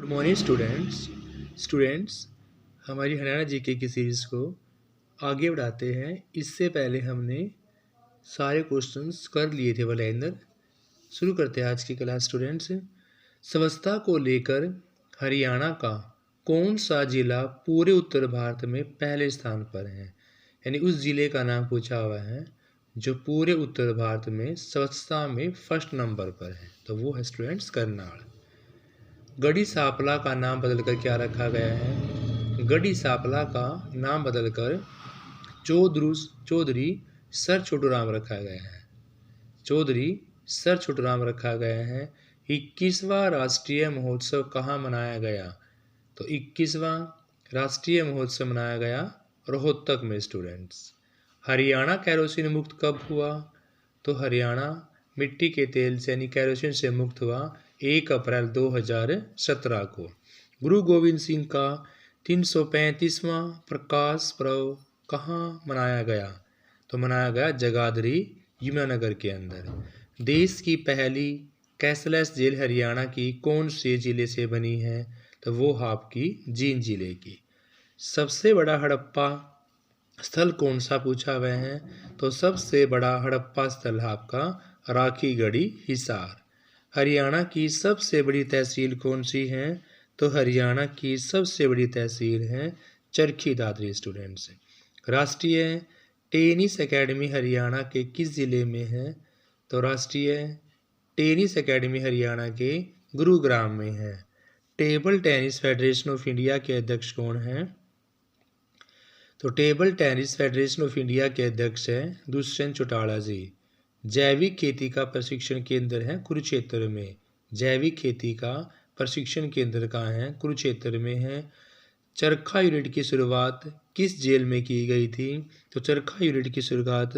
Good morning students हमारी Haryana GK की series को आगे बढ़ाते हैं। इससे पहले हमने सारे क्वेश्चंस कर लिए थे लाइनर। शुरू करते हैं आज की क्लास स्टूडेंट्स। स्वच्छता को लेकर हरियाणा का कौन सा जिला पूरे उत्तर भारत में पहले स्थान पर है, यानी उस जिले का नाम पूछा हुआ है जो पूरे उत्तर भारत में स्वच्छता में फर्स्ट नंबर पर है, तो वो है स्टूडेंट्स करनाल। गढ़ी सांपला का नाम बदलकर क्या रखा गया है? गढ़ी सांपला का नाम बदलकर चौधरी सर छोटूराम रखा गया है। चौधरी सर छोटूराम रखा गया है। 21वां राष्ट्रीय महोत्सव कहाँ मनाया गया? तो 21वां राष्ट्रीय महोत्सव मनाया गया रोहतक में स्टूडेंट्स। हरियाणा कैरोसिन मुक्त कब हुआ? तो हरियाणा मिट्टी के तेल से यानी कैरोसिन से मुक्त हुआ 1 अप्रैल 2017 को। गुरु गोविंद सिंह का 335वां प्रकाश पर्व कहाँ मनाया गया? तो मनाया गया जगाधरी यमुनानगर के अंदर। देश की पहली कैशलेस जेल हरियाणा की कौन से जिले से बनी है? तो वो आपकी जींद जिले की। सबसे बड़ा हड़प्पा स्थल कौन सा पूछा हुआ है? तो सबसे बड़ा हड़प्पा स्थल आपका राखीगढ़ी हिसार। हरियाणा की सबसे बड़ी तहसील कौन सी है? तो हरियाणा की सबसे बड़ी तहसील है चरखी दादरी स्टूडेंट्स। राष्ट्रीय टेनिस एकेडमी हरियाणा के किस जिले में है? तो राष्ट्रीय टेनिस एकेडमी हरियाणा के गुरुग्राम में है। Table tennis federation of India के अध्यक्ष कौन हैं? तो table tennis federation of India के अध्यक्ष हैं दुष्यंत चौटाला जी। जैविक खेती का प्रशिक्षण केंद्र है कुरुक्षेत्र में। जैविक खेती का प्रशिक्षण केंद्र कहाँ है? कुरुक्षेत्र में है। चरखा यूनिट की शुरुआत किस जेल में की गई थी? तो चरखा यूनिट की शुरुआत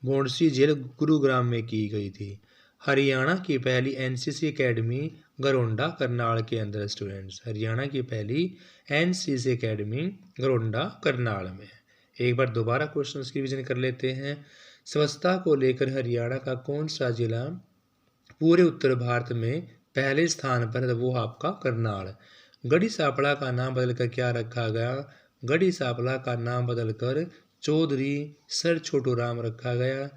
भोंडसी जेल गुरुग्राम में की गई थी। हरियाणा की पहली एनसीसी एकेडमी गरोंडा करनाल के अंदर स्टूडेंट्स। हरियाणा की पहली एनसीसी एकेडमी गरोंडा करनाल में। एक बार दोबारा क्वेश्चन की रिवीजन कर लेते हैं। स्वच्छता को लेकर हरियाणा का कौन सा जिला पूरे उत्तर भारत में पहले स्थान पर है? वो आपका करनाल। गढ़ी सांपला का नाम बदलकर क्या रखा गया? गढ़ी सांपला का नाम बदलकर चौधरी सर छोटूराम रखा गया।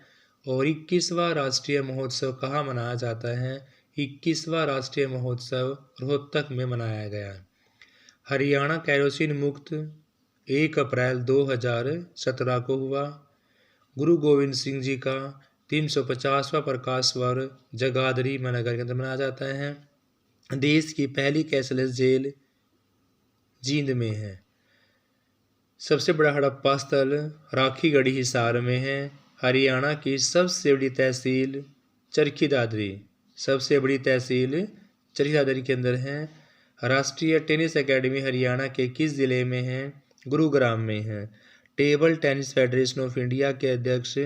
और 21वां राष्ट्रीय महोत्सव कहाँ मनाया जाता है? 21वां राष्ट्रीय महोत्सव रोहतक में मनाया गया। हरियाणा कैरोसिन मुक्त 1 अप्रैल 2017 को हुआ। गुरु गोविंद सिंह जी का 350वां प्रकाश पर्व जगाधरी यमुनानगर के अंदर मनाया जाता है। देश की पहली कैशलेस जेल जींद में है। सबसे बड़ा हड़प्पा स्थल राखीगढ़ी हिसार में है। हरियाणा की सबसे बड़ी तहसील चरखी दादरी। सबसे बड़ी तहसील चरखी दादरी के अंदर है। राष्ट्रीय टेनिस एकेडमी हरियाणा के किस जिले में है? गुरुग्राम में है। Table tennis federation of India के अध्यक्ष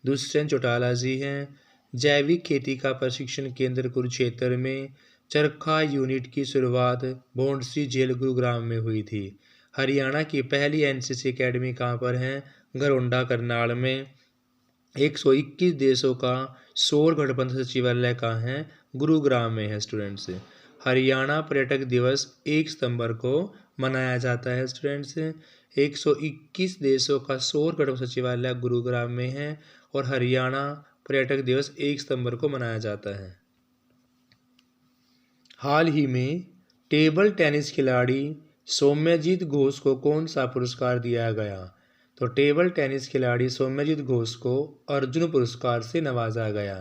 दुष्यंत चौटाला जी हैं। जैविक खेती का प्रशिक्षण केंद्र कुरुक्षेत्र में। चरखा यूनिट की शुरुआत भोंडसी जेल गुरुग्राम में हुई थी। हरियाणा की पहली एनसीसी एकेडमी कहाँ पर है? गरोंडा करनाल में। 121 देशों का सौर गठबंधन सचिवालय कहाँ है? गुरुग्राम में है स्टूडेंट्स। हरियाणा पर्यटक दिवस 1 सितंबर को मनाया जाता है स्टूडेंट्स। 121 देशों का सौर गठबंधन सचिवालय गुरुग्राम में है और हरियाणा पर्यटक दिवस 1 सितंबर को मनाया जाता है। हाल ही में टेबल टेनिस खिलाड़ी सौम्यजीत घोष को कौन सा पुरस्कार दिया गया? तो टेबल टेनिस खिलाड़ी सौम्यजीत घोष को अर्जुन पुरस्कार से नवाजा गया।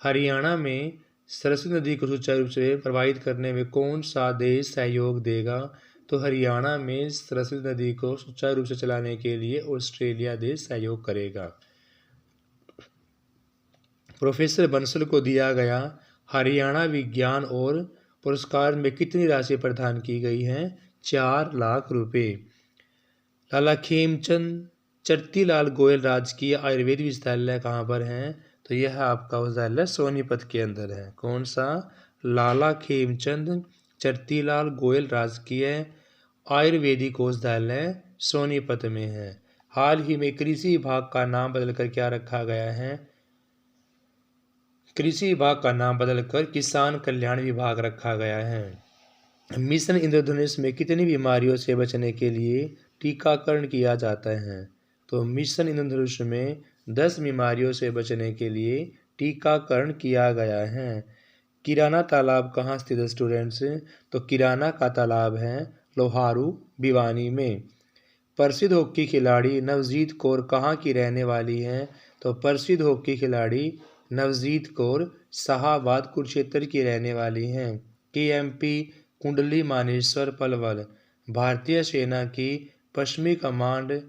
हरियाणा में सरस्वती नदी को सुचारू रूप से प्रवाहित करने में कौन सा देश सहयोग देगा? तो हरियाणा में सरस्वती नदी को सुचारू रूप से चलाने के लिए ऑस्ट्रेलिया देश सहयोग करेगा। प्रोफेसर बंसल को दिया गया हरियाणा विज्ञान और पुरस्कार में कितनी राशि प्रदान की गई है? 4 लाख रुपए। लाला खेमचंद चरतीलाल गोयल राजकीय आयुर्वेद विश्वविद्यालय कहाँ पर है? तो यह आपका विश्वविद्यालय सोनीपत के अंदर है। कौन सा? लाला खेमचंद चरतीलाल गोयल राजकीय आयुर्वेदिक विश्वविद्यालय सोनीपत में है। हाल ही में कृषि विभाग का नाम बदलकर क्या रखा गया है? कृषि विभाग का नाम बदलकर किसान कल्याण विभाग रखा गया है। मिशन इंद्रधनुष में कितनी बीमारियों से बचने के लिए टीकाकरण किया जाता है? तो मिशन इंद्रधनुष में 10 बीमारियों से बचने के लिए टीकाकरण किया गया है। किराना तालाब कहाँ स्थित है स्टूडेंट्स? तो किराना का तालाब है लोहारू भिवानी में। प्रसिद्ध हॉकी खिलाड़ी नवजीत कौर कहाँ की रहने वाली हैं? तो प्रसिद्ध हॉकी खिलाड़ी नवजीत कौर शाहाबाद कुरुक्षेत्र की रहने वाली हैं। केएमपी कुंडली मानेसर पलवल भारतीय सेना की पश्चिमी कमांड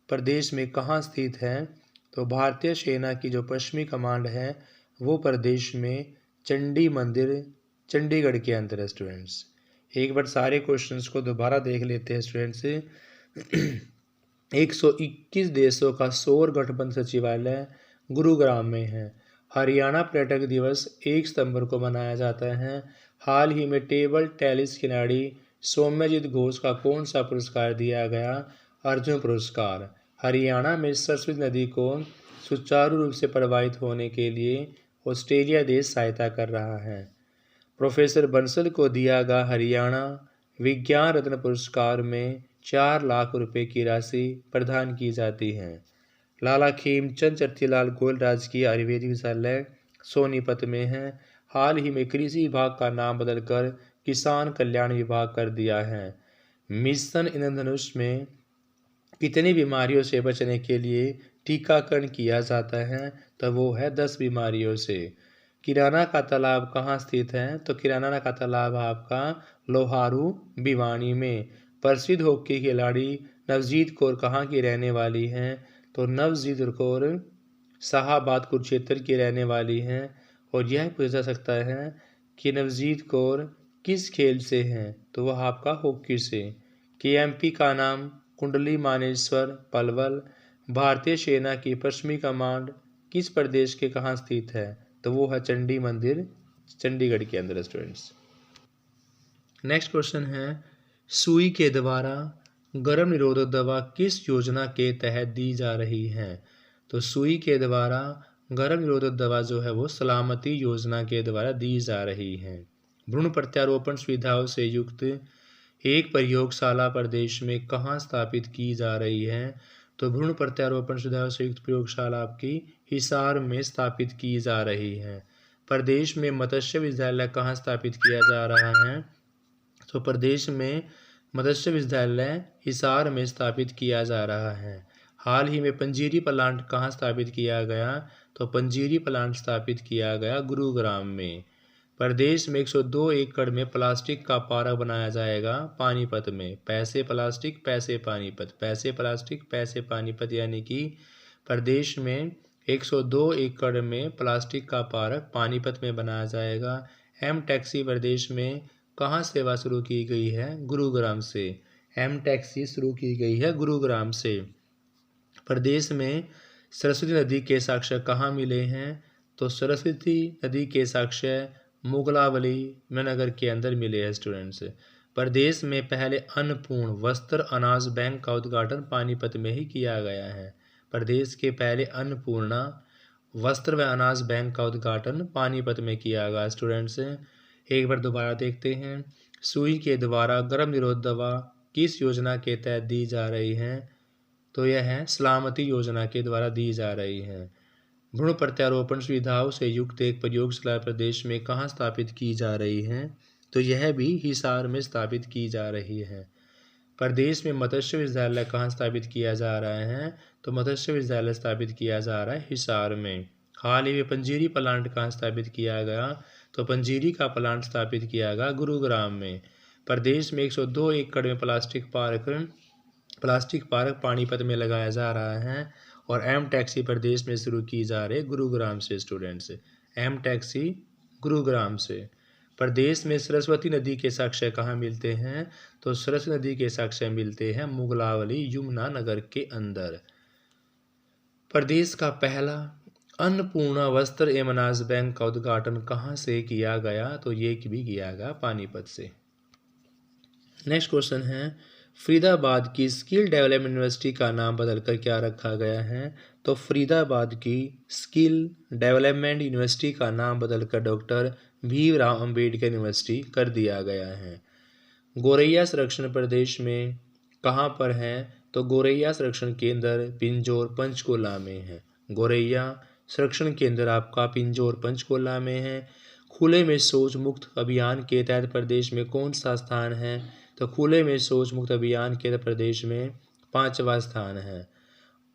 प्रदेश में कहाँ स्थित है? तो भारतीय सेना की जो पश्चिमी कमांड है वो प्रदेश में चंडी मंदिर चंडीगढ़ के अंदर है स्टूडेंट्स। एक बार सारे क्वेश्चंस को दोबारा देख लेते हैं स्टूडेंट्स। 121 देशों का सौर गठबंधन सचिवालय गुरुग्राम में है। हरियाणा पर्यटक दिवस 1 सितंबर को मनाया जाता है। हाल ही में टेबल टेनिस खिलाड़ी सौम्यजीत घोष का कौन सा पुरस्कार दिया गया? अर्जुन पुरस्कार। हरियाणा में सरस्वती नदी को सुचारू रूप से प्रवाहित होने के लिए ऑस्ट्रेलिया देश सहायता कर रहा है। प्रोफेसर बंसल को दिया गया हरियाणा विज्ञान रत्न पुरस्कार में 4 लाख रुपए की राशि प्रदान की जाती है। लाला खेमचंद चरखीलाल गोयल राजकीय आयुर्वेदिक विद्यालय सोनीपत में है। हाल ही में कृषि विभाग का नाम बदलकर किसान कल्याण विभाग कर दिया है। मिशन इंद्रधनुष में कितनी बीमारियों से बचने के लिए टीकाकरण किया जाता है? तो वो है 10 बीमारियों से। किराना का तालाब कहाँ स्थित है? तो किराना का तालाब आपका लोहारू भिवानी में। प्रसिद्ध हॉकी खिलाड़ी नवजीत कौर कहाँ की रहने वाली हैं? तो नवजीत कौर शाहाबाद कुरुक्षेत्र की रहने वाली हैं। और यह पूछा जा सकता है कि नवजीत कौर किस खेल से हैं? तो वह आपका हॉकी से। केएमपी का नाम कुंडली मानेश्वर पलवल भारतीय सेना की पश्चिमी कमांड किस प्रदेश के कहाँ स्थित है? तो वो है चंडी मंदिर चंडीगढ़ के अंदर स्टूडेंट्स। नेक्स्ट क्वेश्चन है सुई के द्वारा गर्भ निरोधक दवा किस योजना के तहत दी जा रही है? तो सुई के द्वारा गर्भ निरोधक दवा जो है वो सलामती योजना के द्वारा दी जा रही है। भ्रूण प्रत्यारोपण सुविधाओं से युक्त एक प्रयोगशाला प्रदेश में कहाँ स्थापित की जा रही है? तो भ्रूण प्रत्यारोपण सुविधाओं से युक्त प्रयोगशाला आपकी हिसार में स्थापित की जा रही है। प्रदेश में मत्स्य विद्यालय कहाँ स्थापित किया जा रहा है? तो प्रदेश में मत्स्य विद्यालय हिसार में स्थापित किया जा रहा है। हाल ही में पंजीरी प्लांट कहाँ स्थापित किया गया? तो पंजीरी प्लांट स्थापित किया गया गुरुग्राम में। प्रदेश में 102 एकड़ में प्लास्टिक का पार्क बनाया जाएगा पानीपत में। पैसे प्लास्टिक पैसे पानीपत, पैसे प्लास्टिक पैसे पानीपत, यानी कि प्रदेश में 102 एकड़ में प्लास्टिक का पार्क पानीपत में बनाया जाएगा। एम टैक्सी प्रदेश में कहाँ सेवा शुरू की गई है? गुरुग्राम से। एम टैक्सी शुरू की गई है गुरुग्राम से। प्रदेश में सरस्वती नदी के साक्ष्य कहाँ मिले हैं? तो सरस्वती नदी के साक्ष्य मुगलावली नगर के अंदर मिले हैं स्टूडेंट्स। प्रदेश में पहले अन्नपूर्ण वस्त्र अनाज बैंक का उद्घाटन पानीपत में ही किया गया है। प्रदेश के पहले अन्नपूर्णा वस्त्र व अनाज बैंक का उद्घाटन पानीपत में किया गया स्टूडेंट्स। एक बार दोबारा देखते हैं। सुई के द्वारा गर्भ निरोधक दवा किस योजना के तहत दी जा रही है? तो यह है सलामती योजना के द्वारा दी जा रही है। भ्रूण प्रत्यारोपण सुविधाओं से युक्त एक प्रयोगशाला प्रदेश में कहाँ स्थापित की जा रही है? तो यह भी हिसार में स्थापित की जा रही है। प्रदेश में मत्स्य विद्यालय कहाँ स्थापित किया जा रहा है? तो मत्स्य विद्यालय स्थापित किया जा रहा है हिसार में। हाल ही में पंजीरी प्लांट कहाँ स्थापित किया गया? तो पंजीरी का प्लांट स्थापित किया गया गुरुग्राम में। प्रदेश में 102 एकड़ में प्लास्टिक पार्क पानीपत में लगाया जा रहा है। और एम टैक्सी प्रदेश में शुरू की जा रही गुरुग्राम से स्टूडेंट्स। एम टैक्सी गुरुग्राम से। प्रदेश में सरस्वती नदी के साक्ष्य कहाँ मिलते हैं? तो सरस्वती नदी के साक्ष्य मिलते हैं मुगलावली यमुना नगर के अंदर। प्रदेश का पहला अन्नपूर्णा वस्त्र एवं अनाज बैंक का उद्घाटन कहाँ से किया गया? तो ये भी किया गया पानीपत से। नेक्स्ट क्वेश्चन है फरीदाबाद की स्किल डेवलपमेंट यूनिवर्सिटी का नाम बदलकर क्या रखा गया है? तो फरीदाबाद की स्किल डेवलपमेंट यूनिवर्सिटी का नाम बदलकर डॉक्टर भीमराव अंबेडकर यूनिवर्सिटी कर दिया गया है। गोरैया संरक्षण प्रदेश में कहाँ पर है? तो गोरैया संरक्षण केंद्र पिंजौर पंचकुला में है। गोरैया संरक्षण केंद्र आपका पिंजौर पंचकुला में है। खुले में शौच मुक्त अभियान के तहत प्रदेश में कौन सा स्थान है? तो खुले में शौच मुक्त अभियान के तहत प्रदेश में 5वां स्थान है।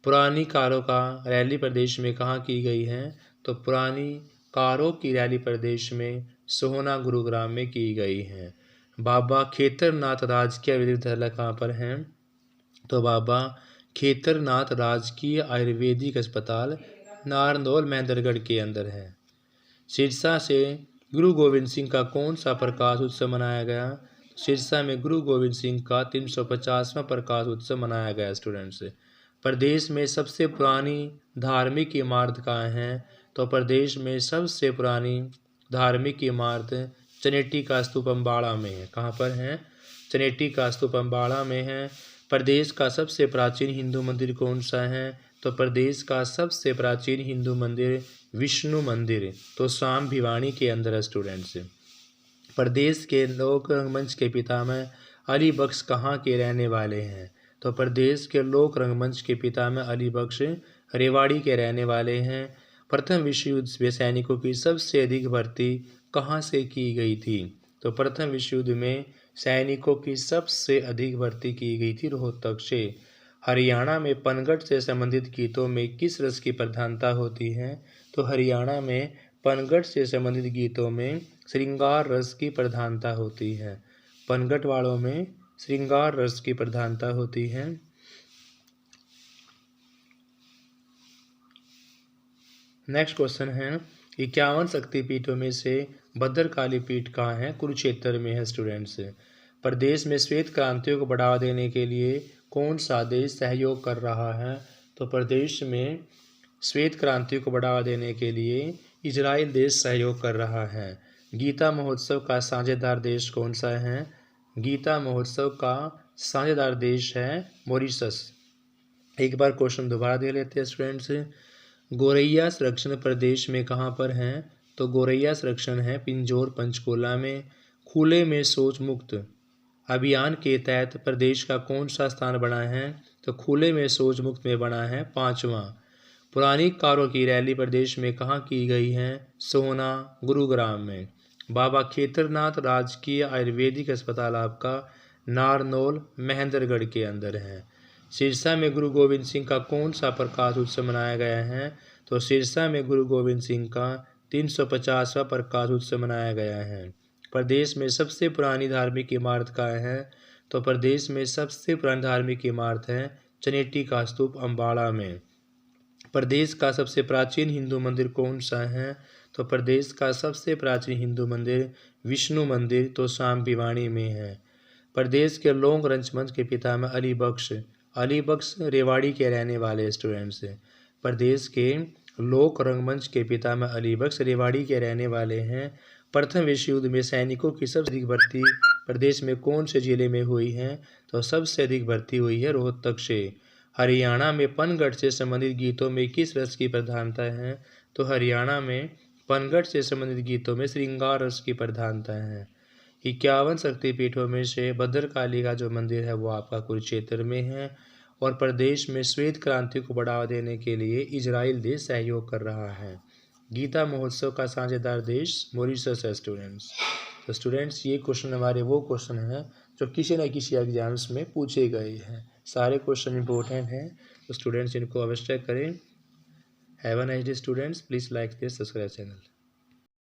पुरानी कारों का रैली प्रदेश में कहाँ की गई है? तो पुरानी कारों की रैली प्रदेश में सोहना गुरुग्राम में की गई है। बाबा खेतरनाथ राजकीय विश्वविद्यालय कहाँ पर है? तो बाबा खेतरनाथ राजकीय आयुर्वेदिक अस्पताल नारनौल महेंद्रगढ़ के अंदर है। सिरसा से गुरु गोविंद सिंह का कौन सा प्रकाश उत्सव मनाया गया? सिरसा में गुरु गोविंद सिंह का 350वां प्रकाश उत्सव मनाया गया। स्टूडेंट्स, प्रदेश में सबसे पुरानी धार्मिक इमारत कहाँ है? तो प्रदेश में सबसे पुरानी धार्मिक इमारत चनेटी का स्तूप अम्बाड़ा में है। कहाँ पर है? चनेटी का स्तूप अम्बाड़ा में है। प्रदेश का सबसे प्राचीन हिंदू मंदिर कौन सा है? तो प्रदेश का सबसे प्राचीन हिंदू मंदिर विष्णु मंदिर तो स्वाम भिवानी के अंदर है। स्टूडेंट्स, प्रदेश के लोक रंगमंच के पितामह अली बख्श कहाँ के रहने वाले हैं? तो प्रदेश के लोक रंगमंच के पितामह अली बख्श रेवाड़ी के रहने वाले हैं। प्रथम विश्व युद्ध में सैनिकों की सबसे अधिक भर्ती कहाँ से की गई थी? तो प्रथम विश्व युद्ध में सैनिकों की सबसे अधिक भर्ती की गई थी रोहतक से। हरियाणा में पनघट से संबंधित गीतों में किस रस की प्रधानता होती है? तो हरियाणा में पनघट से संबंधित गीतों में श्रृंगार रस की प्रधानता होती है। पनघट वालों में श्रृंगार रस की प्रधानता होती है। नेक्स्ट क्वेश्चन है 51 शक्तिपीठों में से भद्रकाली पीठ कहाँ है? कुरुक्षेत्र में है। स्टूडेंट्स, प्रदेश में श्वेत क्रांतियों को बढ़ावा देने के लिए कौन सा देश सहयोग कर रहा है? तो प्रदेश में श्वेत क्रांति को बढ़ावा देने के लिए इजराइल देश सहयोग कर रहा है। गीता महोत्सव का साझेदार देश कौन सा है? गीता महोत्सव का साझेदार देश है मॉरिशस। एक बार क्वेश्चन दोबारा दे लेते हैं स्टूडेंट्स। गोरैया संरक्षण प्रदेश में कहाँ पर है? तो गोरैया संरक्षण है पिंजौर पंचकुला में। खुले में शौच मुक्त अभियान के तहत प्रदेश का कौन सा स्थान बना है? तो खुले में शौच मुक्त में बना है 5वां। पुरानी कारों की रैली प्रदेश में कहाँ की गई है? सोहना गुरुग्राम में। बाबा खेतरनाथ राजकीय आयुर्वेदिक अस्पताल आपका नारनौल महेंद्रगढ़ के अंदर है। सिरसा में गुरु गोविंद सिंह का कौन सा प्रकाश उत्सव मनाया गया है? तो सिरसा में गुरु गोविंद सिंह का 350वां प्रकाश उत्सव मनाया गया है। प्रदेश में सबसे पुरानी धार्मिक इमारत कहाँ है? तो प्रदेश में सबसे पुरानी धार्मिक इमारत है चनेटी का स्तूप अम्बाड़ा में। प्रदेश का सबसे प्राचीन हिंदू मंदिर कौन सा है? तो प्रदेश का सबसे प्राचीन हिंदू मंदिर विष्णु मंदिर तो स्वाम भिवानी में है। प्रदेश के लोक रंगमंच के पितामह अली बख्श रेवाड़ी के रहने वाले। स्टूडेंट्स, प्रदेश के लोक रंगमंच के पितामह अली बख्श रेवाड़ी के रहने वाले हैं। प्रथम विश्व युद्ध में सैनिकों की सबसे अधिक भर्ती प्रदेश में कौन से जिले में हुई है? तो सबसे अधिक भर्ती हुई है रोहतक से। हरियाणा में पनघट से संबंधित गीतों में किस रस की प्रधानता है? तो हरियाणा में पनघट से संबंधित गीतों में श्रृंगार रस की प्रधानता है। 51 शक्तिपीठों में से भद्रकाली का जो मंदिर है वो आपका कुरुक्षेत्र में है। और प्रदेश में श्वेत क्रांति को बढ़ावा देने के लिए इजराइल देश सहयोग कर रहा है। गीता महोत्सव का साझेदार देश मॉरिशस है। स्टूडेंट्स, तो स्टूडेंट्स ये क्वेश्चन हमारे वो क्वेश्चन हैं जो किसी न किसी एग्जाम्स में पूछे गए हैं। सारे क्वेश्चन इंपॉर्टेंट हैं, तो स्टूडेंट्स इनको अवश्य करें। Have a nice day students, please like this subscribe channel.